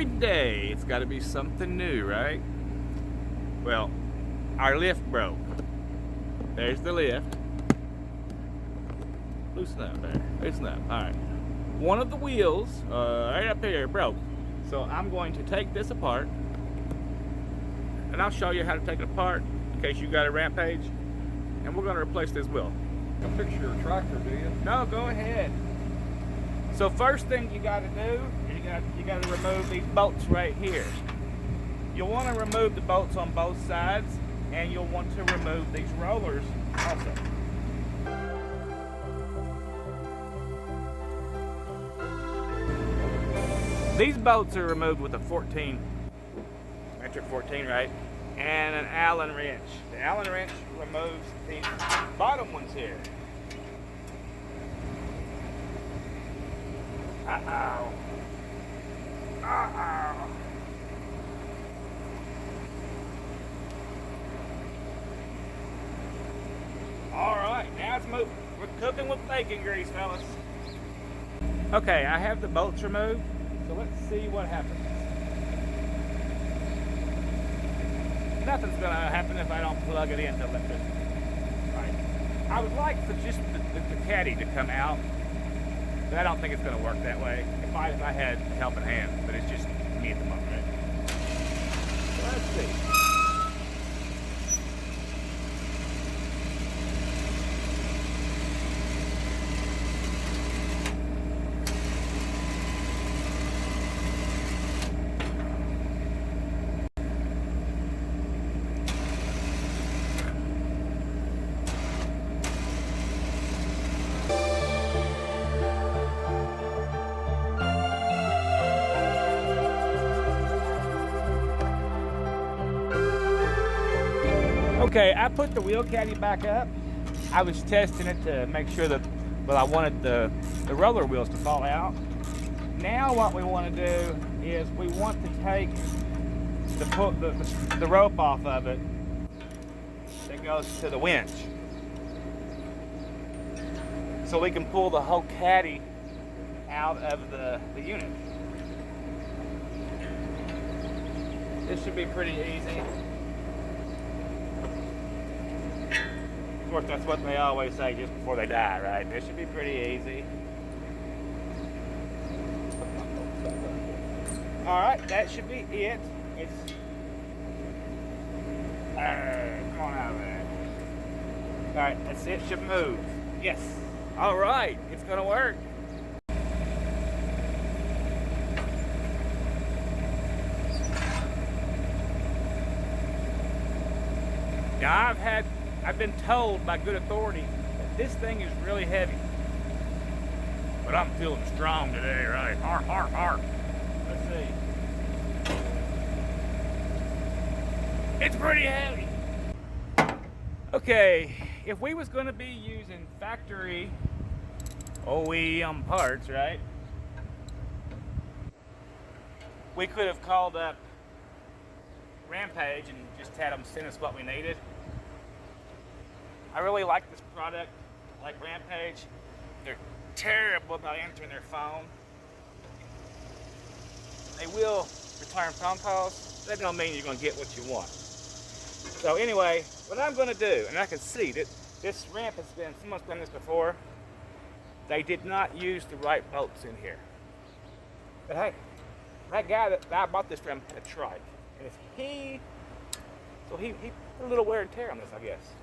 Every day it's got to be something new, right? Well, our lift broke. There's the lift. Loosen up there. Loosen up. All right. One of the wheels right up here broke. So I'm going to take this apart, and I'll show you how to take it apart in case you got a Rampage. And we're going to replace this wheel. I'll fix your tractor, do you? No, go ahead. So first thing you got to do is you got to remove these bolts right here. You'll want to remove the bolts on both sides, and you'll want to remove these rollers also. These bolts are removed with a 14, metric 14, right? And an Allen wrench. The Allen wrench removes the bottom ones here. Uh-oh. Uh-oh. All right, now it's moving. We're cooking with bacon grease, fellas. Okay, I have the bolts removed, so let's see what happens. Nothing's gonna happen if I don't plug it into electricity. Right. I would like for just the caddy to come out, but I don't think it's gonna work that way. If I had a helping hand, but it's just me at the moment, right? So let's see. Okay, I put the wheel caddy back up. I was testing it to make sure that, well, I wanted the roller wheels to fall out. Now what we want to do is we want to take the rope off of it that goes to the winch, so we can pull the whole caddy out of the unit. This should be pretty easy. Of course, that's what they always say just before they die, right? This should be pretty easy. All right, that should be it. It's come on out of there. All right, that's it. Should move. Yes. All right, it's gonna work. Now I've been told by good authority that this thing is really heavy. But I'm feeling strong today, right? Arr, arr, arr. Let's see. It's pretty heavy. Okay, if we was gonna be using factory OEM parts, right? We could have called up Rampage and just had them send us what we needed. I really like this product, like Rampage. They're terrible about answering their phone. They will return phone calls. That don't mean you're gonna get what you want. So anyway, what I'm gonna do, and I can see that this ramp has been, someone's done this before. They did not use the right bolts in here. But hey, that guy that I bought this from had a trike. And if he put a little wear and tear on this, I guess.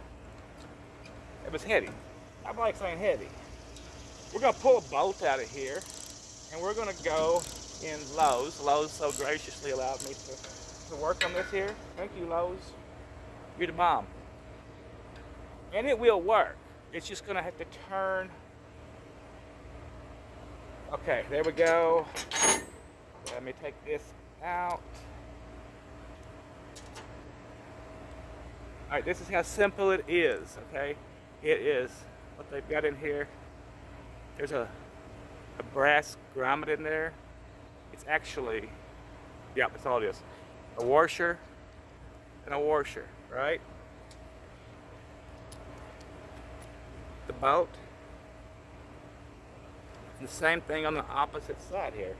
It was heavy. I like saying heavy. We're gonna pull a bolt out of here, and we're gonna go in Lowe's. Lowe's so graciously allowed me to work on this here. Thank you, Lowe's. You're the bomb. And it will work. It's just gonna have to turn. Okay, there we go. Let me take this out. All right, this is how simple it is, okay? It is what they've got in here. There's a brass grommet in there. It's actually, yeah, that's all it is. A washer and a washer, right? The bolt. And the same thing on the opposite side here.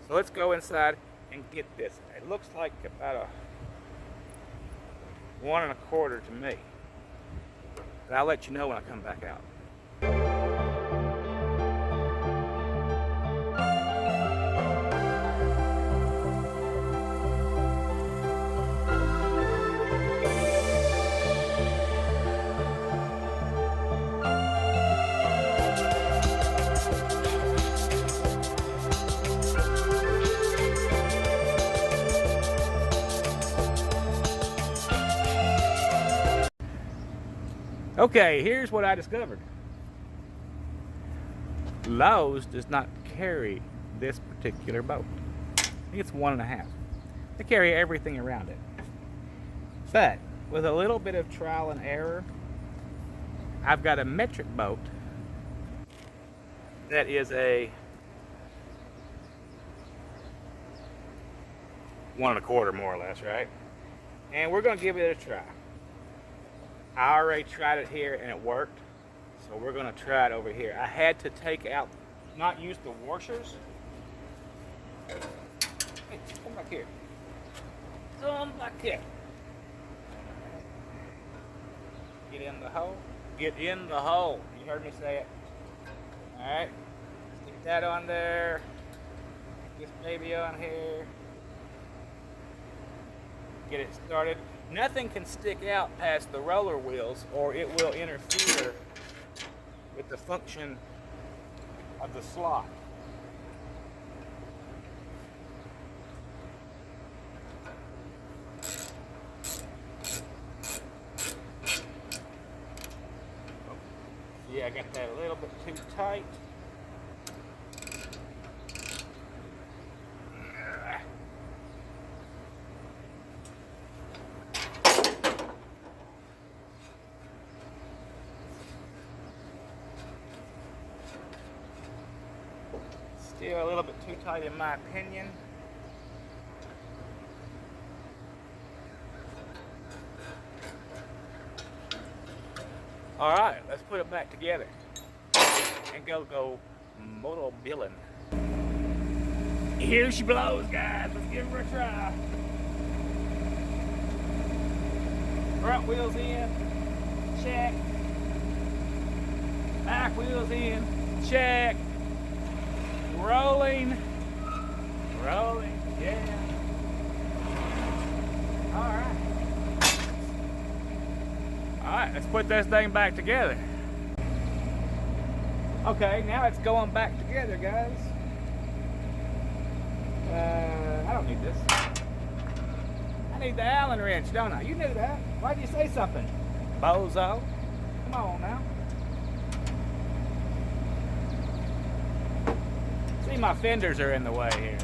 So let's go inside and get this. It looks like about a 1 1/4 to me. But I'll let you know when I come back out. Okay, here's what I discovered. Lowe's does not carry this particular boat. I think it's 1.5. They carry everything around it. But with a little bit of trial and error, I've got a metric boat that is a 1 1/4 more or less, right? And we're gonna give it a try. I already tried it here and it worked, so we're gonna try it over here. I had to take out, not use the washers. Hey, come back here. Come back here. Get in the hole. Get in the hole. You heard me say it. All right. Stick that on there. This baby on here. Get it started. Nothing can stick out past the roller wheels or it will interfere with the function of the slot. Yeah, I got that a little bit too tight. Still a little bit too tight in my opinion. All right, let's put it back together and go moto billing. Here she blows, guys. Let's give her a try. Front wheels in, check. Back wheels in, check. Rolling, yeah. All right, let's put this thing back together. Okay, now it's going back together, guys. I don't need this. I need the Allen wrench, don't I? You knew that. Why'd you say something, bozo? Come on now. See, my fenders are in the way here.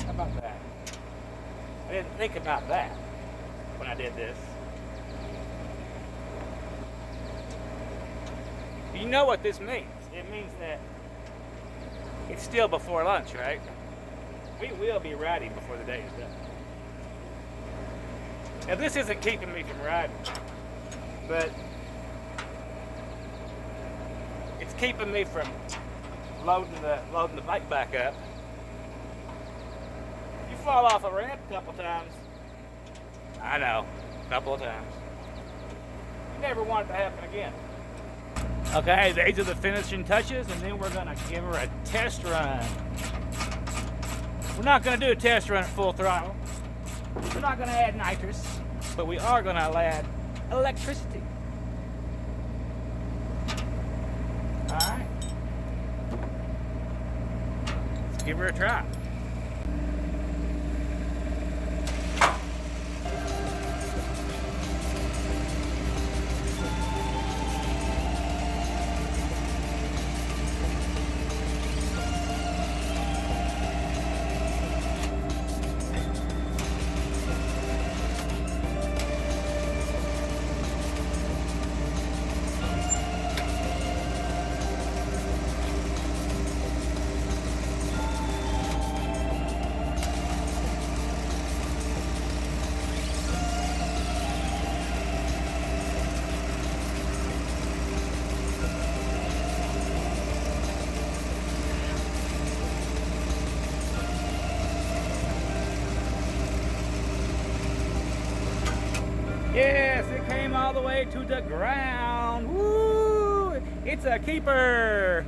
How about that? I didn't think about that when I did this. You know what this means? It means that it's still before lunch, right? We will be riding before the day is done. Now this isn't keeping me from riding, but it's keeping me from loading the bike back up. You fall off a ramp a couple times. I know, a couple of times. You never want it to happen again. Okay, these are the finishing touches, and then we're gonna give her a test run. We're not gonna do a test run at full throttle. We're not gonna add nitrous, but we are gonna add electricity. All right. Let's give her a try. Yes, it came all the way to the ground. Woo! It's a keeper.